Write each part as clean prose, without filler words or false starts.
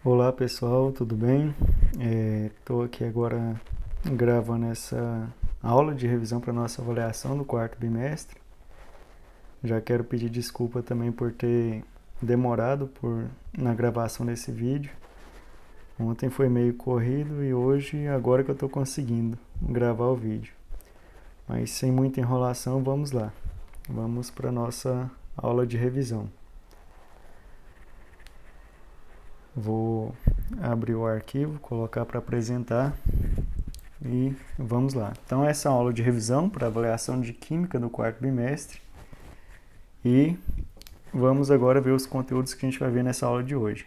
Olá pessoal, tudo bem? Estou aqui agora gravando essa aula de revisão para nossa avaliação do quarto bimestre. Já quero pedir desculpa também por ter demorado na gravação desse vídeo. Ontem foi meio corrido e hoje, agora que eu estou conseguindo gravar o vídeo. Mas sem muita enrolação, vamos lá. Vamos para nossa aula de revisão. Vou abrir o arquivo, colocar para apresentar e vamos lá. Então essa é a aula de revisão para avaliação de química do quarto bimestre e vamos agora ver os conteúdos que a gente vai ver nessa aula de hoje.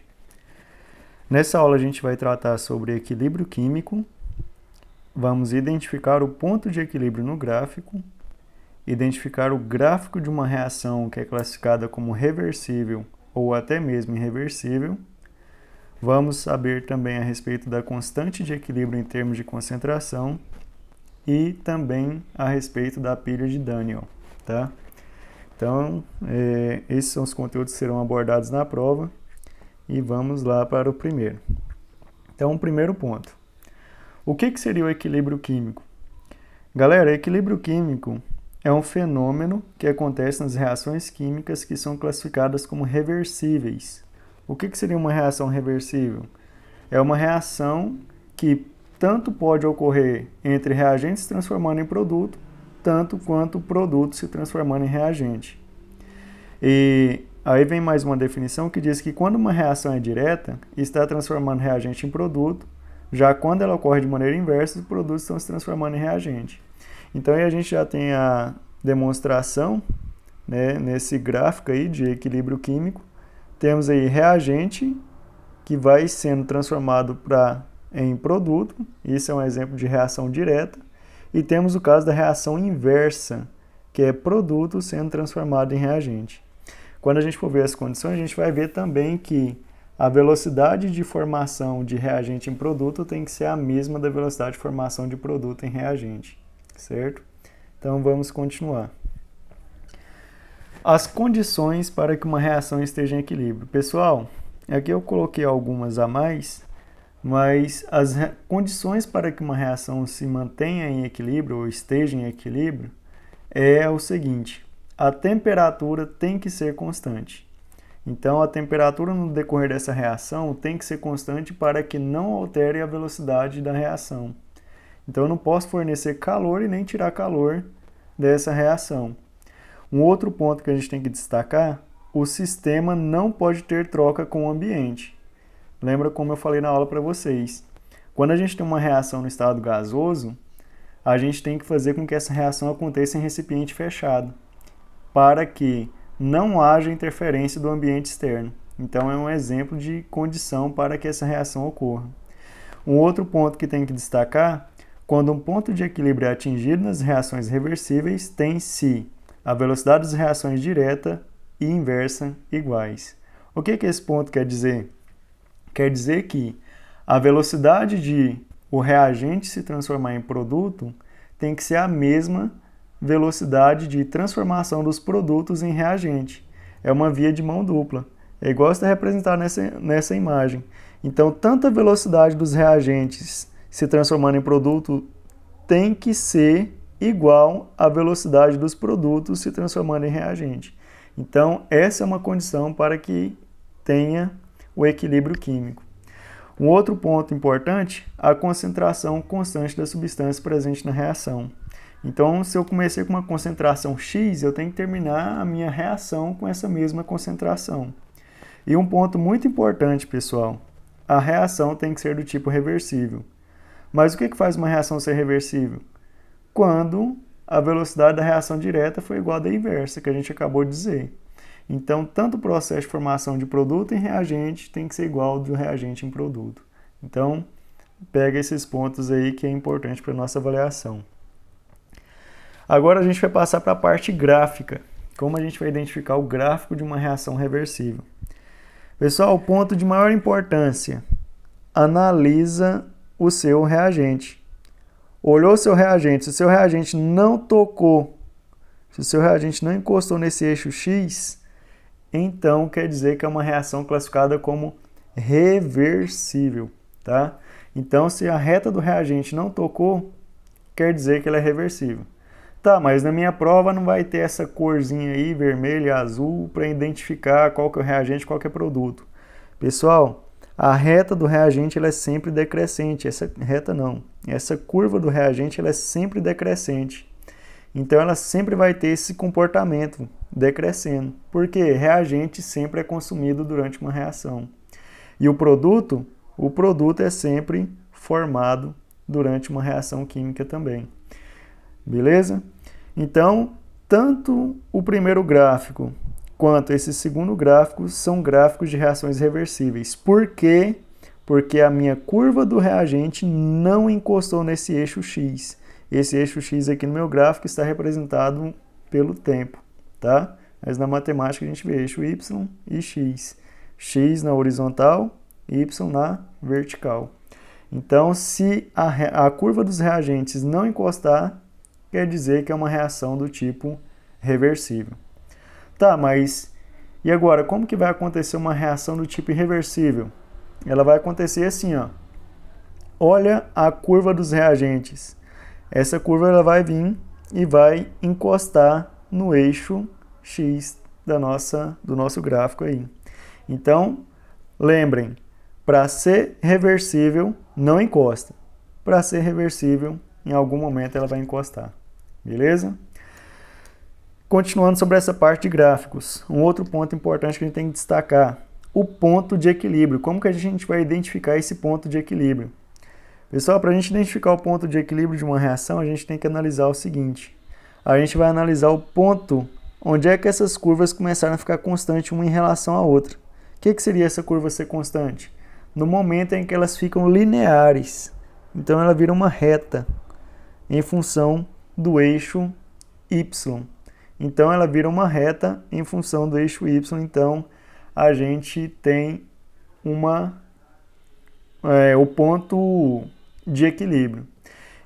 Nessa aula a gente vai tratar sobre equilíbrio químico, vamos identificar o ponto de equilíbrio no gráfico, identificar o gráfico de uma reação que é classificada como reversível ou até mesmo irreversível. Vamos saber também a respeito da constante de equilíbrio em termos de concentração e também a respeito da pilha de Daniell, tá? Então, esses são os conteúdos que serão abordados na prova e vamos lá para o primeiro. Então, o primeiro ponto. O que seria o equilíbrio químico? Galera, equilíbrio químico é um fenômeno que acontece nas reações químicas que são classificadas como reversíveis. O que seria uma reação reversível? É uma reação que tanto pode ocorrer entre reagentes se transformando em produto, tanto quanto o produto se transformando em reagente. E aí vem mais uma definição que diz que quando uma reação é direta, está transformando reagente em produto, já quando ela ocorre de maneira inversa, os produtos estão se transformando em reagente. Então aí a gente já tem a demonstração, né, nesse gráfico aí de equilíbrio químico. Temos aí reagente que vai sendo transformado em produto, isso é um exemplo de reação direta, e temos o caso da reação inversa, que é produto sendo transformado em reagente. Quando a gente for ver as condições, a gente vai ver também que a velocidade de formação de reagente em produto tem que ser a mesma da velocidade de formação de produto em reagente, certo? Então vamos continuar. As condições para que uma reação esteja em equilíbrio. Pessoal, aqui eu coloquei algumas a mais, mas as condições para que uma reação se mantenha em equilíbrio ou esteja em equilíbrio é o seguinte: a temperatura tem que ser constante. Então, a temperatura no decorrer dessa reação tem que ser constante para que não altere a velocidade da reação. Então, eu não posso fornecer calor e nem tirar calor dessa reação. Um outro ponto que a gente tem que destacar, o sistema não pode ter troca com o ambiente. Lembra como eu falei na aula para vocês. Quando a gente tem uma reação no estado gasoso, a gente tem que fazer com que essa reação aconteça em recipiente fechado, para que não haja interferência do ambiente externo. Então é um exemplo de condição para que essa reação ocorra. Um outro ponto que tem que destacar, quando um ponto de equilíbrio é atingido nas reações reversíveis, tem-se a velocidade das reações direta e inversa iguais. O que esse ponto quer dizer? Quer dizer que a velocidade de o reagente se transformar em produto tem que ser a mesma velocidade de transformação dos produtos em reagente. É uma via de mão dupla. É igual está representado nessa imagem. Então, tanto a velocidade dos reagentes se transformando em produto tem que ser igual à velocidade dos produtos se transformando em reagente. Então, essa é uma condição para que tenha o equilíbrio químico. Um outro ponto importante, a concentração constante da substância presente na reação. Então, se eu comecei com uma concentração X, eu tenho que terminar a minha reação com essa mesma concentração. E um ponto muito importante, pessoal, a reação tem que ser do tipo reversível. Mas o que faz uma reação ser reversível? Quando a velocidade da reação direta for igual à da inversa, que a gente acabou de dizer. Então, tanto o processo de formação de produto em reagente tem que ser igual ao do reagente em produto. Então, pega esses pontos aí que é importante para a nossa avaliação. Agora a gente vai passar para a parte gráfica. Como a gente vai identificar o gráfico de uma reação reversível. Pessoal, o ponto de maior importância. Analisa o seu reagente. Olhou o seu reagente, se o seu reagente não tocou, se o seu reagente não encostou nesse eixo X, então quer dizer que é uma reação classificada como reversível, tá? Então, se a reta do reagente não tocou, quer dizer que ela é reversível. Tá, mas na minha prova não vai ter essa corzinha aí, vermelho e azul, para identificar qual que é o reagente e qual que é o produto. Pessoal, a reta do reagente ela é sempre decrescente. Essa reta não. Essa curva do reagente ela é sempre decrescente. Então ela sempre vai ter esse comportamento decrescendo. Porque reagente sempre é consumido durante uma reação. E o produto é sempre formado durante uma reação química também. Beleza? Então, tanto o primeiro gráfico quanto esse segundo gráfico são gráficos de reações reversíveis. Por quê? Porque a minha curva do reagente não encostou nesse eixo X. Esse eixo X aqui no meu gráfico está representado pelo tempo, tá? Mas na matemática a gente vê eixo Y e X. X na horizontal, Y na vertical. Então, se a curva dos reagentes não encostar, quer dizer que é uma reação do tipo reversível. Tá, mas e agora, como que vai acontecer uma reação do tipo irreversível? Ela vai acontecer assim, ó. Olha a curva dos reagentes. Essa curva ela vai vir e vai encostar no eixo X do nosso gráfico aí. Então, lembrem, para ser reversível, não encosta. Para ser reversível, em algum momento ela vai encostar. Beleza? Continuando sobre essa parte de gráficos, um outro ponto importante que a gente tem que destacar, o ponto de equilíbrio. Como que a gente vai identificar esse ponto de equilíbrio? Pessoal, para a gente identificar o ponto de equilíbrio de uma reação, a gente tem que analisar o seguinte. A gente vai analisar o ponto onde é que essas curvas começaram a ficar constantes uma em relação à outra. O que seria essa curva ser constante? No momento em que elas ficam lineares. Então ela vira uma reta em função do eixo Y. Então ela vira uma reta em função do eixo Y. Então a gente tem o ponto de equilíbrio.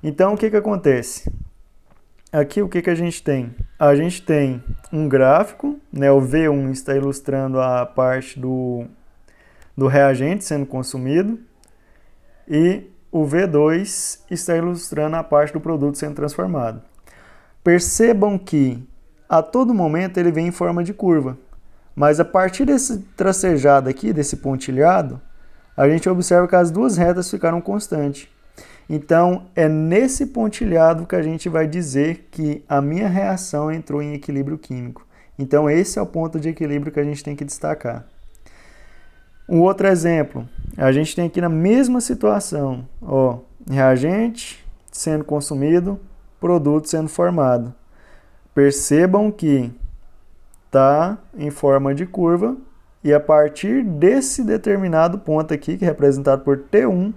Então o que acontece? Aqui o que a gente tem? A gente tem um gráfico, né? O V1 está ilustrando a parte do reagente sendo consumido e o V2 está ilustrando a parte do produto sendo transformado. Percebam que a todo momento ele vem em forma de curva, mas a partir desse tracejado aqui, desse pontilhado, a gente observa que as duas retas ficaram constantes. Então, é nesse pontilhado que a gente vai dizer que a minha reação entrou em equilíbrio químico. Então, esse é o ponto de equilíbrio que a gente tem que destacar. Um outro exemplo, a gente tem aqui na mesma situação, ó, reagente sendo consumido, produto sendo formado. Percebam que está em forma de curva e a partir desse determinado ponto aqui, que é representado por T1,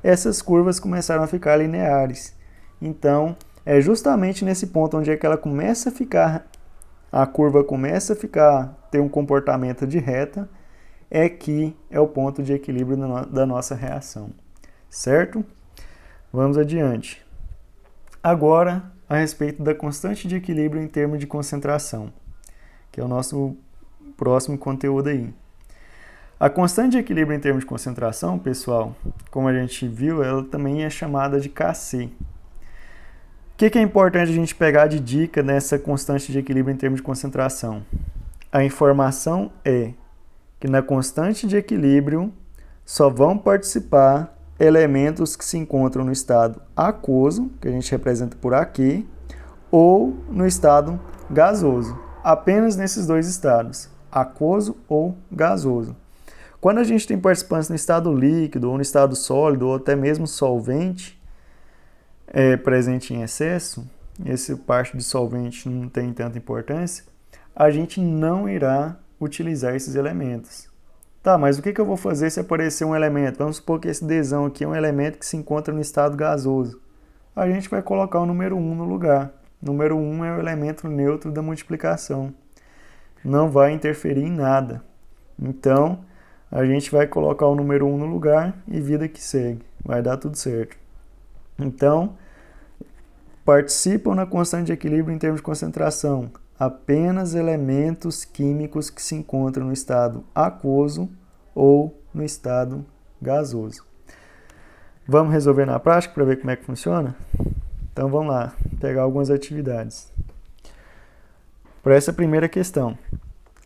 essas curvas começaram a ficar lineares. Então, é justamente nesse ponto onde é que ela começa a ficar, a curva começa a ter um comportamento de reta, é que é o ponto de equilíbrio da nossa reação. Certo? Vamos adiante. Agora, a respeito da constante de equilíbrio em termos de concentração, que é o nosso próximo conteúdo aí. A constante de equilíbrio em termos de concentração, pessoal, como a gente viu, ela também é chamada de Kc. O que é importante a gente pegar de dica nessa constante de equilíbrio em termos de concentração? A informação é que na constante de equilíbrio só vão participar elementos que se encontram no estado aquoso, que a gente representa por aqui, ou no estado gasoso. Apenas nesses dois estados, aquoso ou gasoso. Quando a gente tem participantes no estado líquido, ou no estado sólido, ou até mesmo solvente presente em excesso, esse parte de solvente não tem tanta importância, a gente não irá utilizar esses elementos. Tá, mas o que eu vou fazer se aparecer um elemento? Vamos supor que esse Dzão aqui é um elemento que se encontra no estado gasoso. A gente vai colocar o número 1 no lugar. O número 1 é o elemento neutro da multiplicação. Não vai interferir em nada. Então, a gente vai colocar o número 1 no lugar e vida que segue. Vai dar tudo certo. Então, participam na constante de equilíbrio em termos de concentração apenas elementos químicos que se encontram no estado aquoso ou no estado gasoso. Vamos resolver na prática para ver como é que funciona? Então vamos lá, pegar algumas atividades. Para essa primeira questão,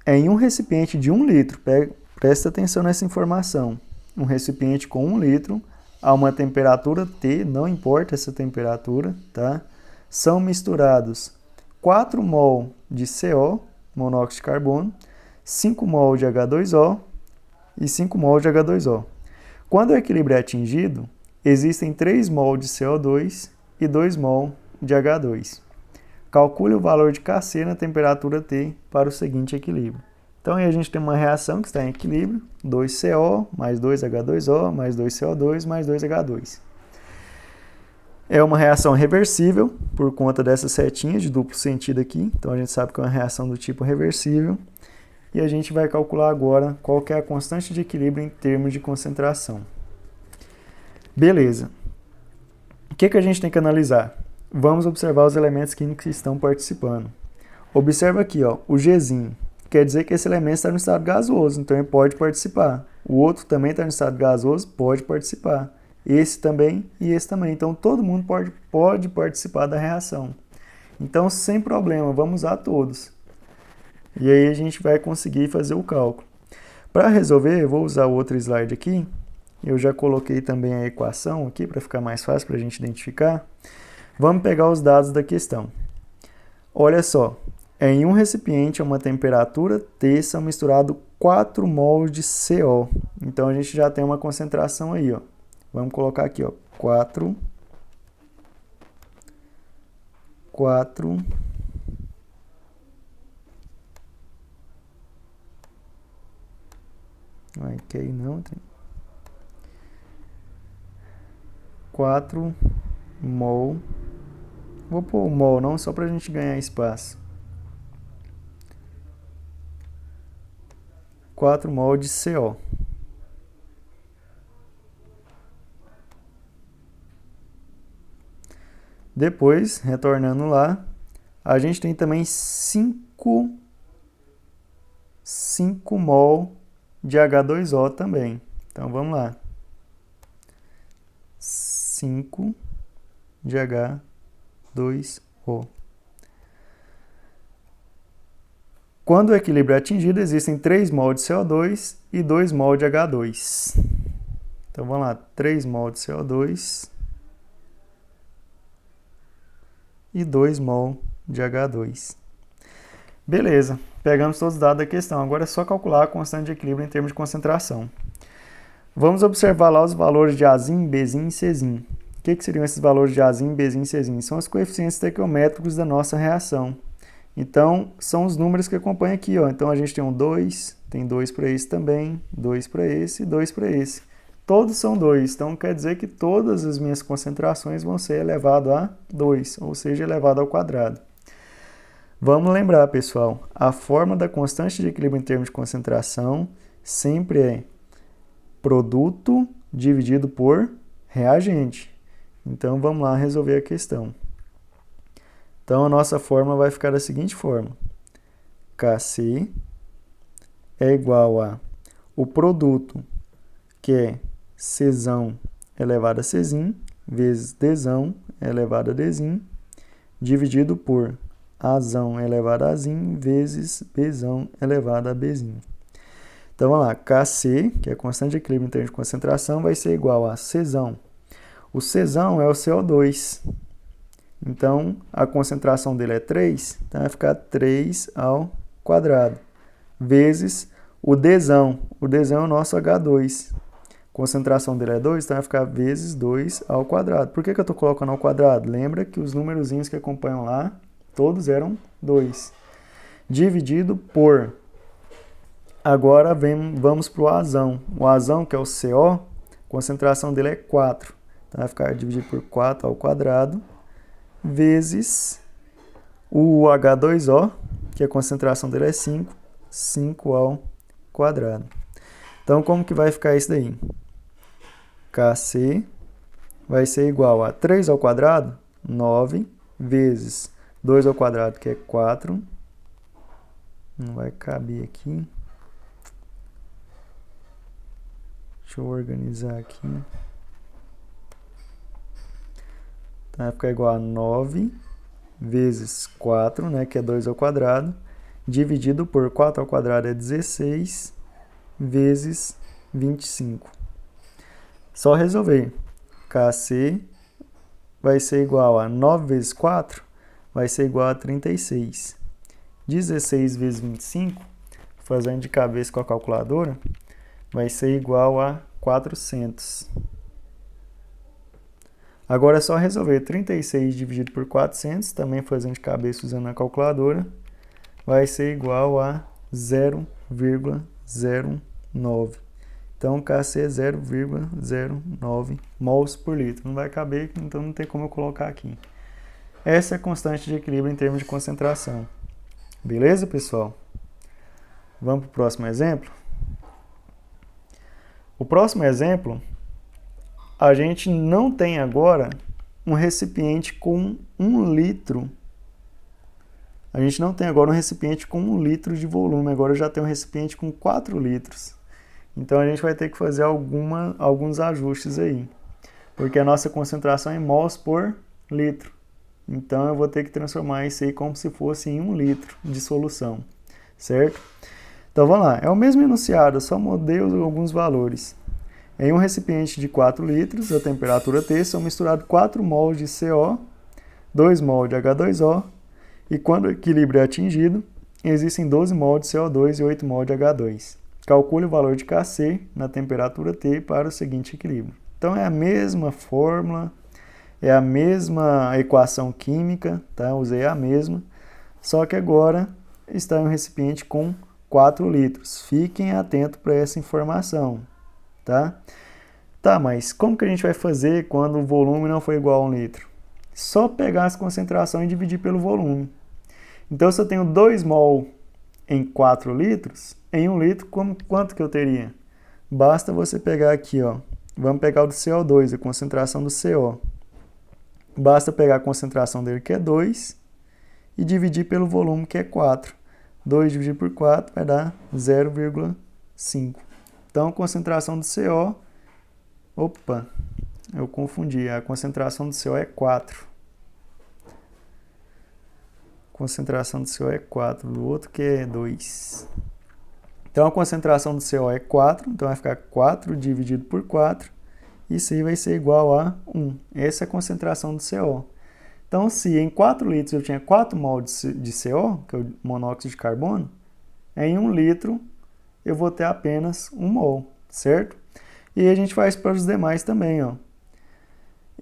em um recipiente de 1 litro, presta atenção nessa informação, um recipiente com 1 litro, a uma temperatura T, não importa essa temperatura, tá? São misturados 4 mol de CO, monóxido de carbono, 5 mol de H2O e 5 mol de H2O. Quando o equilíbrio é atingido, existem 3 mol de CO2 e 2 mol de H2. Calcule o valor de Kc na temperatura T para o seguinte equilíbrio. Então, aí a gente tem uma reação que está em equilíbrio, 2CO mais 2H2O mais 2CO2 mais 2H2. É uma reação reversível por conta dessas setinhas de duplo sentido aqui. Então, a gente sabe que é uma reação do tipo reversível. E a gente vai calcular agora qual que é a constante de equilíbrio em termos de concentração. Beleza. O que a gente tem que analisar? Vamos observar os elementos químicos que estão participando. Observa aqui, ó, o Gzinho. Quer dizer que esse elemento está no estado gasoso, então ele pode participar. O outro também está no estado gasoso, pode participar. Esse também e esse também. Então, todo mundo pode participar da reação. Então, sem problema, vamos usar todos. E aí a gente vai conseguir fazer o cálculo. Para resolver, eu vou usar outro slide aqui. Eu já coloquei também a equação aqui para ficar mais fácil para a gente identificar. Vamos pegar os dados da questão. Olha só, em um recipiente a uma temperatura T são misturados 4 mols de CO. Então a gente já tem uma concentração aí, ó. Vamos colocar aqui, ó, 4 Vai cair não, 4 mol. Vou pôr o mol não, só para a gente ganhar espaço. 4 mol de CO. Depois, retornando lá, a gente tem também 5 mol de H2O também. Então, vamos lá. 5 de H2O. Quando o equilíbrio é atingido, existem 3 mol de CO2 e 2 mol de H2. Então, vamos lá. 3 mol de CO2 e 2 mol de H2. Beleza, pegamos todos os dados da questão. Agora é só calcular a constante de equilíbrio em termos de concentração. Vamos observar lá os valores de Azinho, Bzinho e Czinho. O que seriam esses valores de Azinho, Bzinho e Czinho? São os coeficientes estequiométricos da nossa reação. Então, são os números que acompanham aqui, ó. Então, a gente tem um 2, tem 2 para esse também, 2 para esse e 2 para esse. Todos são 2, então quer dizer que todas as minhas concentrações vão ser elevado a 2, ou seja, elevado ao quadrado. Vamos lembrar, pessoal, a forma da constante de equilíbrio em termos de concentração sempre é produto dividido por reagente. Então, vamos lá resolver a questão. Então, a nossa fórmula vai ficar da seguinte forma. Kc é igual a o produto, que é Czão elevado a Czim, vezes Dzão elevado a Dzim, dividido por Azão elevado a Zim, vezes Bzão elevado a Bzim. Então, vamos lá. Kc, que é a constante de equilíbrio em termos de concentração, vai ser igual a Czão. O Czão é o CO2. Então, a concentração dele é 3, então vai ficar 3 ao quadrado, vezes o Dzão. O Dzão é o nosso H2. A concentração dele é 2, então vai ficar vezes 2 ao quadrado. Por que eu estou colocando ao quadrado? Lembra que os númerozinhos que acompanham lá, todos eram 2. Dividido por... Agora vamos para o Azão. O Azão, que é o CO, a concentração dele é 4. Então vai ficar dividido por 4 ao quadrado, vezes o H2O, que a concentração dele é 5, 5 ao quadrado. Então, como que vai ficar isso daí? Kc vai ser igual a 3 ao quadrado, 9, vezes 2 ao quadrado, que é 4. Não vai caber aqui. Deixa eu organizar aqui. Então, vai ficar igual a 9 vezes 4, né, que é 2 ao quadrado, dividido por 4 ao quadrado é 16, vezes 25. Só resolver. KC vai ser igual a 9 vezes 4, vai ser igual a 36. 16 vezes 25, fazendo de cabeça com a calculadora, vai ser igual a 400. Agora é só resolver 36 dividido por 400, também fazendo de cabeça usando a calculadora, vai ser igual a 0,09. Então, KC é 0,09 mols por litro. Não vai caber, então não tem como eu colocar aqui. Essa é a constante de equilíbrio em termos de concentração. Beleza, pessoal? Vamos para o próximo exemplo? O próximo exemplo, a gente não tem agora um recipiente com 1 litro. A gente não tem agora um recipiente com 1 litro de volume, agora já tem um recipiente com 4 litros. Então a gente vai ter que fazer alguns ajustes aí, porque a nossa concentração é em mols por litro. Então eu vou ter que transformar isso aí como se fosse em 1 litro de solução, certo? Então vamos lá, é o mesmo enunciado, só mudei alguns valores. Em um recipiente de 4 litros, a temperatura T, são misturados 4 mols de CO, 2 mol de H2O, e quando o equilíbrio é atingido, existem 12 mol de CO2 e 8 mol de H2. Calcule o valor de Kc na temperatura T para o seguinte equilíbrio. Então é a mesma fórmula, é a mesma equação química, tá? Usei a mesma, só que agora está em um recipiente com 4 litros. Fiquem atentos para essa informação. Tá? Tá, mas como que a gente vai fazer quando o volume não for igual a 1 litro? Só pegar as concentrações e dividir pelo volume. Então, se eu tenho 2 mol em 4 litros, em 1 litro, quanto que eu teria? Basta você pegar aqui, ó. Vamos pegar o do CO2, a concentração do CO. Basta pegar a concentração dele, que é 2, e dividir pelo volume, que é 4. 2 dividido por 4 vai dar 0,5. Então, a concentração do CO... Opa, eu confundi. A concentração do CO é 4. A concentração do CO é 4, do outro que é 2. Então, a concentração do CO é 4, então vai ficar 4 dividido por 4. Isso aí vai ser igual a 1. Essa é a concentração do CO. Então, se em 4 litros eu tinha 4 mol de CO, que é o monóxido de carbono, em 1 litro eu vou ter apenas 1 mol, certo? E a gente faz para os demais também, ó.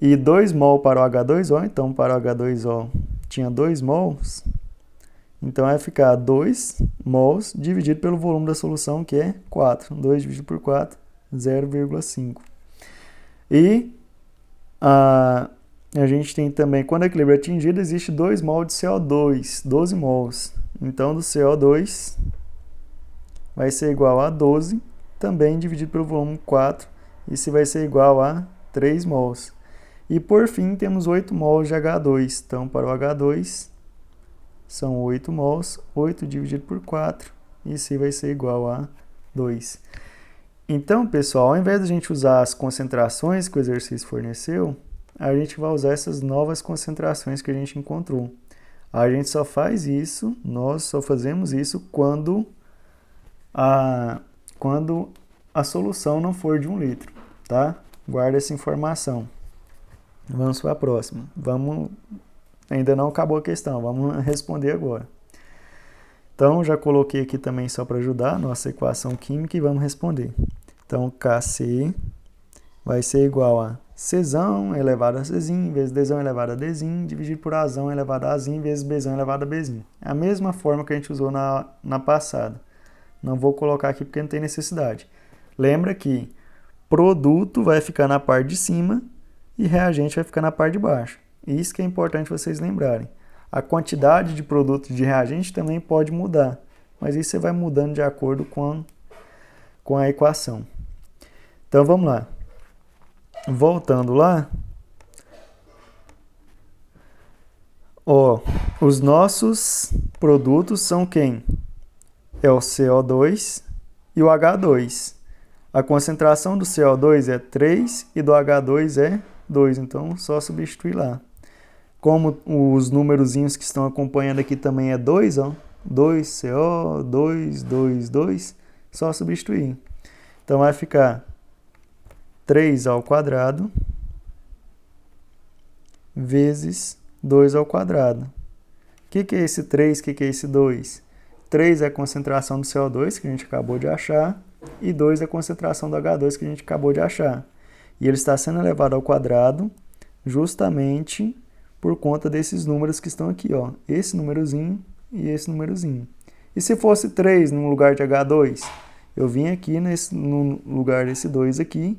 E 2 mol para o H2O, então para o H2O tinha 2 mols, então vai ficar 2 mols dividido pelo volume da solução, que é 4. 2 dividido por 4, 0,5. E a gente tem também, quando o equilíbrio é atingido, existe 2 mol de CO2, 12 mols. Então, do CO2 vai ser igual a 12, também dividido pelo volume 4, isso vai ser igual a 3 mols. E por fim, temos 8 mols de H2, então para o H2 são 8 mols, 8 dividido por 4, isso vai ser igual a 2. Então, pessoal, ao invés de a gente usar as concentrações que o exercício forneceu, a gente vai usar essas novas concentrações que a gente encontrou. A gente só faz isso, nós só fazemos isso quando a solução não for de 1 litro, tá? Guarda essa informação. Vamos para a próxima. Ainda não acabou a questão, vamos responder agora. Então, já coloquei aqui também só para ajudar a nossa equação química e vamos responder. Então, Kc vai ser igual a Czão elevado a Czinho vezes Dzão elevado a Dzinho dividido por Azão elevado a Azinho vezes Bzão elevado a Bzinho. É a mesma forma que a gente usou na passada. Não vou colocar aqui porque não tem necessidade. Lembra que produto vai ficar na parte de cima e reagente vai ficar na parte de baixo. Isso que é importante vocês lembrarem. A quantidade de produto de reagente também pode mudar, mas isso você vai mudando de acordo com a equação. Então vamos lá. Voltando lá, ó, os nossos produtos são quem? É o CO2 e o H2. A concentração do CO2 é 3 e do H2 é 2, então só substituir lá. Como os numerozinhos que estão acompanhando aqui também é 2, ó, 2CO, 2, 2, 2, só substituir. Então vai ficar 3 ao quadrado vezes 2 ao quadrado. O que é esse 3? O que é esse 2? 3 é a concentração do CO2, que a gente acabou de achar, e 2 é a concentração do H2, que a gente acabou de achar. E ele está sendo elevado ao quadrado justamente por conta desses números que estão aqui, ó. Esse númerozinho e esse númerozinho. E se fosse 3 no lugar de H2? Eu vim aqui no lugar desse 2 aqui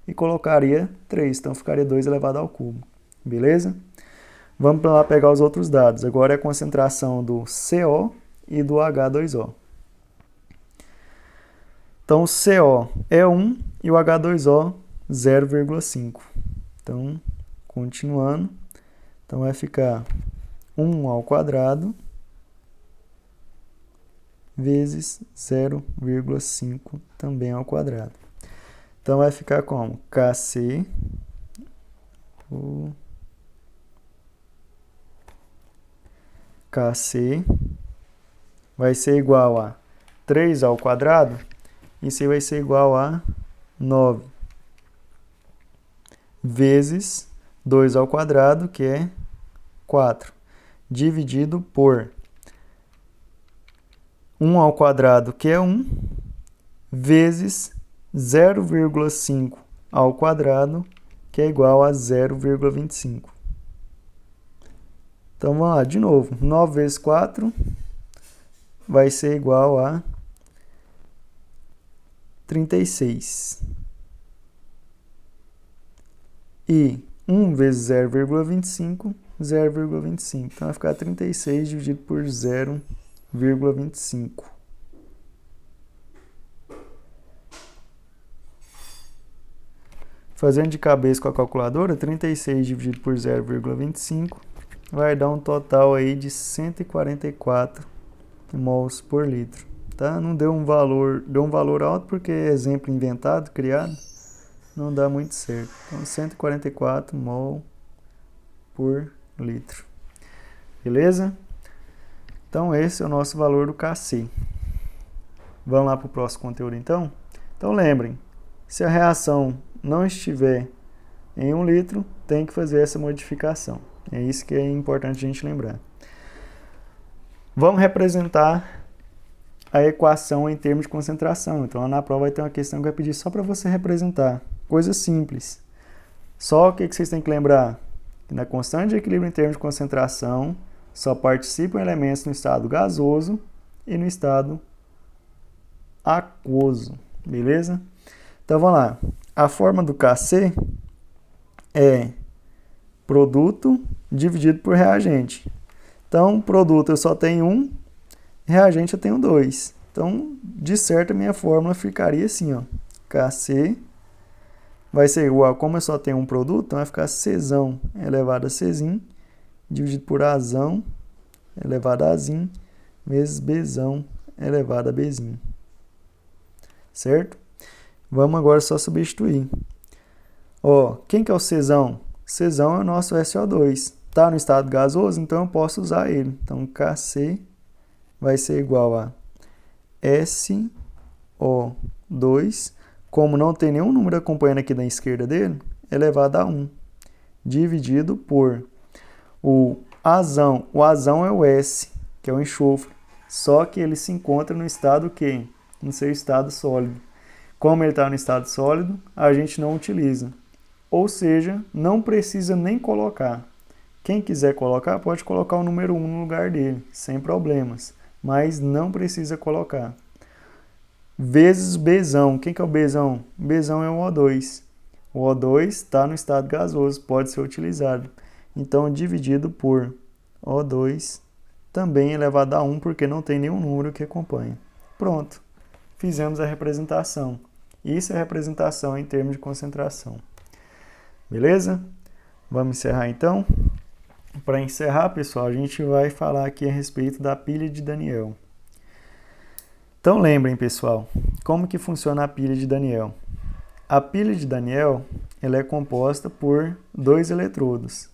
e colocaria 3. Então ficaria 2 elevado ao cubo. Beleza? Vamos lá pegar os outros dados. Agora é a concentração do CO e do H2O. Então o CO é 1 e o H2O 0,5. Então, continuando. Então vai ficar 1 ao quadrado vezes 0,5 também ao quadrado. Então vai ficar como? KC vai ser igual a 3 ao quadrado, isso vai ser igual a 9 vezes 2 ao quadrado, que é 4, dividido por 1 ao quadrado, que é 1, vezes 0,5 ao quadrado, que é igual a 0,25. Então, vamos lá, de novo. 9 vezes 4 vai ser igual a 36. E 1 vezes 0,25, 0,25. Então, vai ficar 36 dividido por 0,25. Fazendo de cabeça com a calculadora, 36 dividido por 0,25 vai dar um total aí de 144 mols por litro. Tá? Não deu um valor alto porque é exemplo inventado, criado, não dá muito certo. Então, 144 mol por litro. Beleza? Então, esse é o nosso valor do KC. Vamos lá para o próximo conteúdo, então? Então, lembrem, se a reação não estiver em 1 litro, tem que fazer essa modificação. É isso que é importante a gente lembrar. Vamos representar a equação em termos de concentração. Então, lá na prova vai ter uma questão que vai pedir só para você representar. Coisa simples. Só o que vocês têm que lembrar? Que na constante de equilíbrio em termos de concentração, só participam elementos no estado gasoso e no estado aquoso. Beleza? Então, vamos lá. A forma do KC é produto dividido por reagente. Então, produto eu só tenho 1, reagente eu tenho 2. Então, de certo, a minha fórmula ficaria assim, ó. KC vai ser igual, como eu só tenho um produto, então vai ficar Czão elevado a Czim, dividido por Azão elevado a Azim, vezes Bzão elevado a Bzim. Certo? Vamos agora só substituir. Ó, quem que é o Czão? Czão é o nosso SO2. Está no estado gasoso, então eu posso usar ele. Então, KC vai ser igual a SO2, como não tem nenhum número acompanhando aqui da esquerda dele, elevado a 1, dividido por o azão. O azão é o S, que é o enxofre, só que ele se encontra no estado quê? No seu estado sólido. Como ele está no estado sólido, a gente não utiliza. Ou seja, não precisa nem colocar. Quem quiser colocar, pode colocar o número 1 no lugar dele, sem problemas. Mas não precisa colocar. Vezes Bzão. Quem que é o Bzão? Bzão é o O2. O O2 está no estado gasoso, pode ser utilizado. Então, dividido por O2, também elevado a 1, porque não tem nenhum número que acompanha. Pronto. Fizemos a representação. Isso é representação em termos de concentração. Beleza? Vamos encerrar então? Para encerrar, pessoal, a gente vai falar aqui a respeito da pilha de Daniell. Então lembrem, pessoal, como que funciona a pilha de Daniel. A pilha de Daniel ela é composta por dois eletrodos.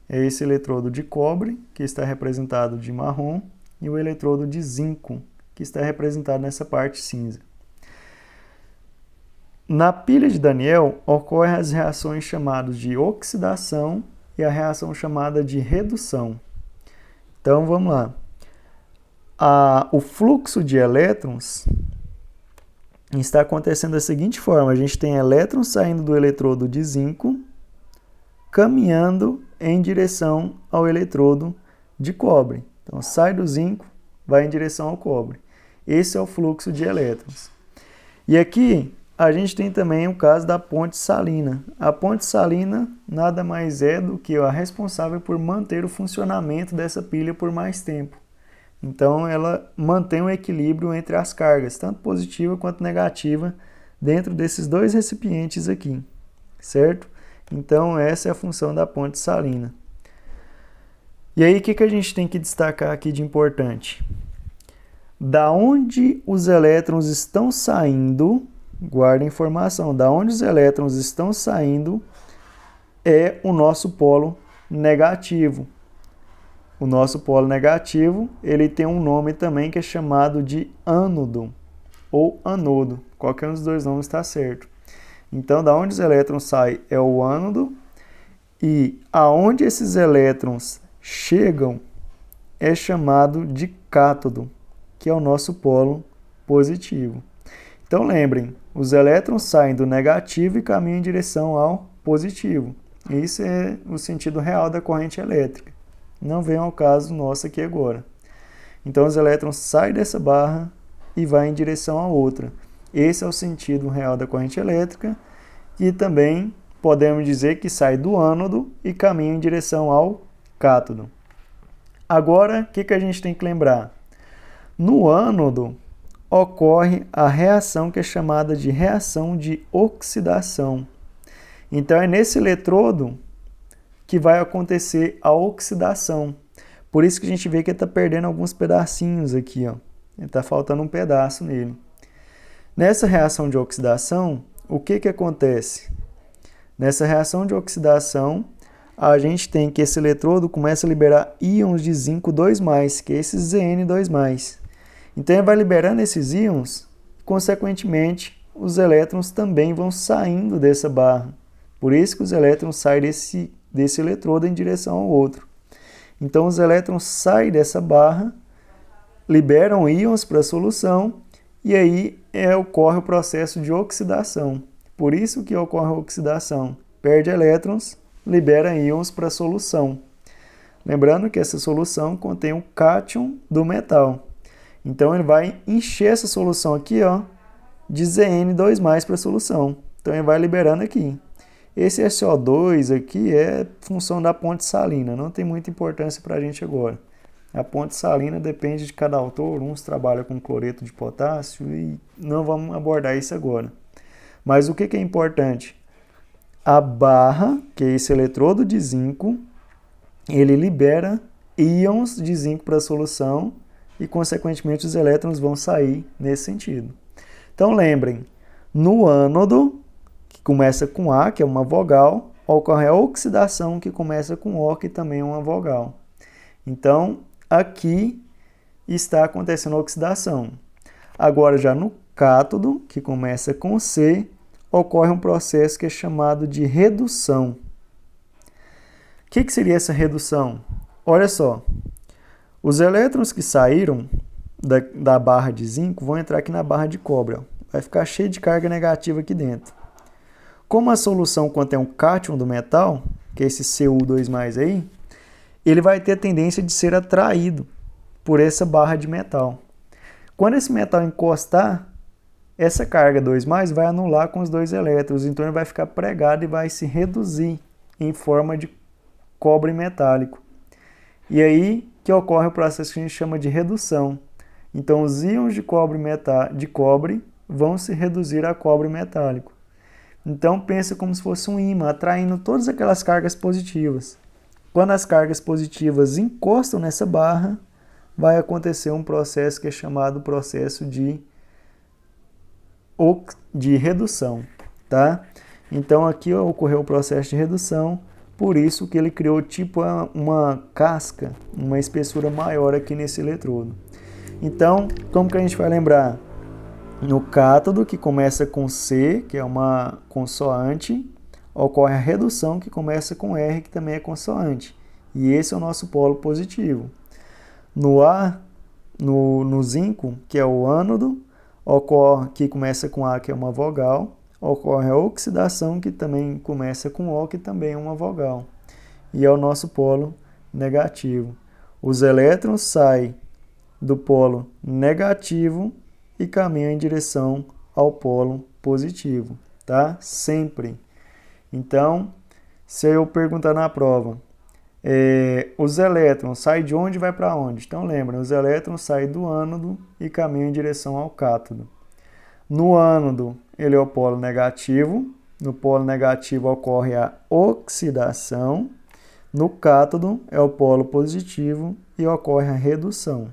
É esse eletrodo de cobre, que está representado de marrom, e o eletrodo de zinco, que está representado nessa parte cinza. Na pilha de Daniel, ocorrem as reações chamadas de oxidação e a reação chamada de redução. Então, vamos lá. O fluxo de elétrons está acontecendo da seguinte forma. A gente tem elétrons saindo do eletrodo de zinco, caminhando em direção ao eletrodo de cobre. Então, sai do zinco, vai em direção ao cobre. Esse é o fluxo de elétrons. E aqui, a gente tem também o caso da ponte salina. A ponte salina nada mais é do que a responsável por manter o funcionamento dessa pilha por mais tempo. Então, ela mantém um equilíbrio entre as cargas, tanto positiva quanto negativa, dentro desses dois recipientes aqui, certo? Então, essa é a função da ponte salina. E aí, o que a gente tem que destacar aqui de importante? Da onde os elétrons estão saindo, guarda a informação, da onde os elétrons estão saindo é o nosso polo negativo. O nosso polo negativo, ele tem um nome também que é chamado de ânodo ou anodo. Qualquer um dos dois nomes está certo. Então, da onde os elétrons saem é o ânodo e aonde esses elétrons chegam é chamado de cátodo, que é o nosso polo positivo. Então, lembrem, os elétrons saem do negativo e caminham em direção ao positivo. Isso é o sentido real da corrente elétrica. Não vem ao caso nosso aqui agora. Então, os elétrons saem dessa barra e vão em direção a outra. Esse é o sentido real da corrente elétrica e também podemos dizer que sai do ânodo e caminha em direção ao cátodo. Agora, o que a gente tem que lembrar? No ânodo ocorre a reação que é chamada de reação de oxidação. Então, é nesse eletrodo que vai acontecer a oxidação. Por isso que a gente vê que ele está perdendo alguns pedacinhos aqui, ó. Ele está faltando um pedaço nele. Nessa reação de oxidação, o que acontece? Nessa reação de oxidação, a gente tem que esse eletrodo começa a liberar íons de zinco 2+, que é esse Zn2+. Então, ele vai liberando esses íons, consequentemente, os elétrons também vão saindo dessa barra. Por isso que os elétrons saem desse eletrodo em direção ao outro. Então, os elétrons saem dessa barra, liberam íons para a solução e aí ocorre o processo de oxidação. Por isso que ocorre a oxidação. Perde elétrons, libera íons para a solução. Lembrando que essa solução contém o cátion do metal. Então, ele vai encher essa solução aqui, ó, de Zn2+ para a solução. Então, ele vai liberando aqui. Esse SO2 aqui é função da ponte salina, não tem muita importância para a gente agora. A ponte salina depende de cada autor, uns trabalham com cloreto de potássio e não vamos abordar isso agora. Mas o que é importante? A barra, que é esse eletrodo de zinco, ele libera íons de zinco para a solução e, consequentemente, os elétrons vão sair nesse sentido. Então, lembrem, no ânodo, que começa com A, que é uma vogal, ocorre a oxidação, que começa com O, que também é uma vogal. Então, aqui está acontecendo a oxidação. Agora, já no cátodo, que começa com C, ocorre um processo que é chamado de redução. O que seria essa redução? Olha só, os elétrons que saíram da barra de zinco vão entrar aqui na barra de cobre. Ó. Vai ficar cheio de carga negativa aqui dentro. Como a solução contém um cátion do metal, que é esse Cu2+ aí, ele vai ter a tendência de ser atraído por essa barra de metal. Quando esse metal encostar, essa carga 2+ vai anular com os dois elétrons, então ele vai ficar pregado e vai se reduzir em forma de cobre metálico. E aí que ocorre o processo que a gente chama de redução. Então, os íons de cobre vão se reduzir a cobre metálico. Então, pensa como se fosse um ímã, atraindo todas aquelas cargas positivas. Quando as cargas positivas encostam nessa barra, vai acontecer um processo que é chamado processo de redução, tá? Então aqui ocorreu o processo de redução, por isso que ele criou tipo uma casca, uma espessura maior aqui nesse eletrodo. Então, como que a gente vai lembrar? No cátodo, que começa com C, que é uma consoante, ocorre a redução, que começa com R, que também é consoante. E esse é o nosso polo positivo. No A, no zinco, que é o ânodo, ocorre, que começa com A, que é uma vogal, ocorre a oxidação, que também começa com O, que também é uma vogal. E é o nosso polo negativo. Os elétrons saem do polo negativo e caminham em direção ao polo positivo, tá? Sempre. Então, se eu perguntar na prova, os elétrons saem de onde e vai para onde? Então, lembra, os elétrons saem do ânodo e caminham em direção ao cátodo. No ânodo, ele é o polo negativo. No polo negativo ocorre a oxidação. No cátodo, é o polo positivo e ocorre a redução.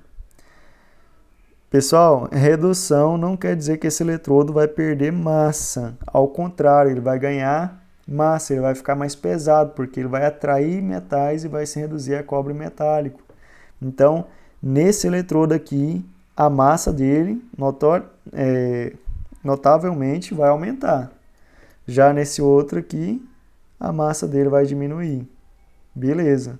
Pessoal, redução não quer dizer que esse eletrodo vai perder massa. Ao contrário, ele vai ganhar massa, ele vai ficar mais pesado, porque ele vai atrair metais e vai se reduzir a cobre metálico. Então, nesse eletrodo aqui, a massa dele notavelmente vai aumentar. Já nesse outro aqui, a massa dele vai diminuir. Beleza.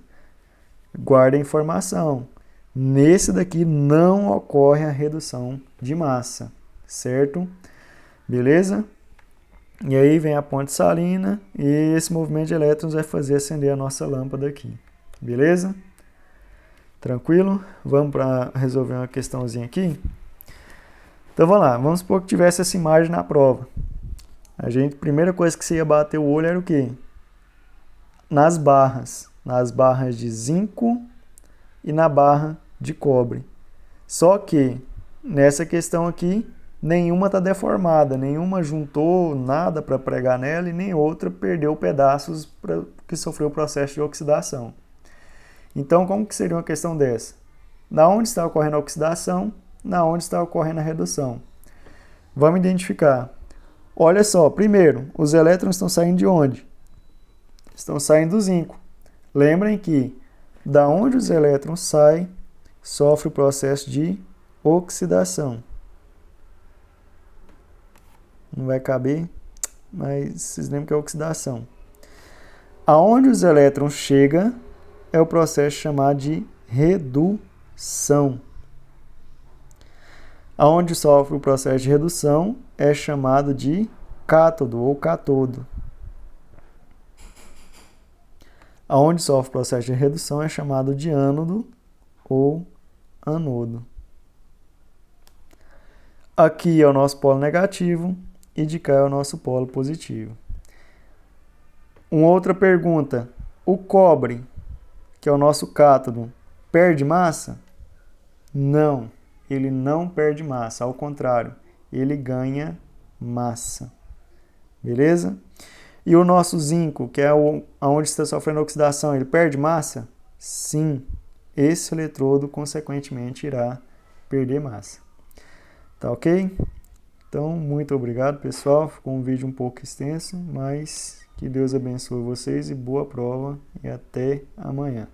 Guarda a informação. Nesse daqui não ocorre a redução de massa, certo? Beleza? E aí vem a ponte salina e esse movimento de elétrons vai fazer acender a nossa lâmpada aqui. Beleza? Tranquilo? Vamos para resolver uma questãozinha aqui? Então vamos lá, vamos supor que tivesse essa imagem na prova. A primeira coisa que você ia bater o olho era o quê? Nas barras de zinco e na barra de cobre. Só que nessa questão aqui, nenhuma está deformada, nenhuma juntou nada para pregar nela e nem outra perdeu pedaços que sofreu o processo de oxidação. Então, como que seria uma questão dessa? Na onde está ocorrendo a oxidação, na onde está ocorrendo a redução. Vamos identificar. Olha só, primeiro, os elétrons estão saindo de onde? Estão saindo do zinco. Lembrem que da onde os elétrons saem, sofre o processo de oxidação. Não vai caber, mas vocês lembram que é oxidação. Aonde os elétrons chegam é o processo chamado de redução. Aonde sofre o processo de redução é chamado de cátodo ou catodo. Aonde sofre o processo de redução é chamado de ânodo ou anodo. Aqui é o nosso polo negativo e de cá é o nosso polo positivo. Uma outra pergunta. O cobre, que é o nosso cátodo, perde massa? Não, ele não perde massa. Ao contrário, ele ganha massa. Beleza? E o nosso zinco, que é onde está sofrendo oxidação, ele perde massa? Sim, esse eletrodo, consequentemente, irá perder massa. Tá ok? Então, muito obrigado, pessoal. Ficou um vídeo um pouco extenso, mas que Deus abençoe vocês e boa prova e até amanhã.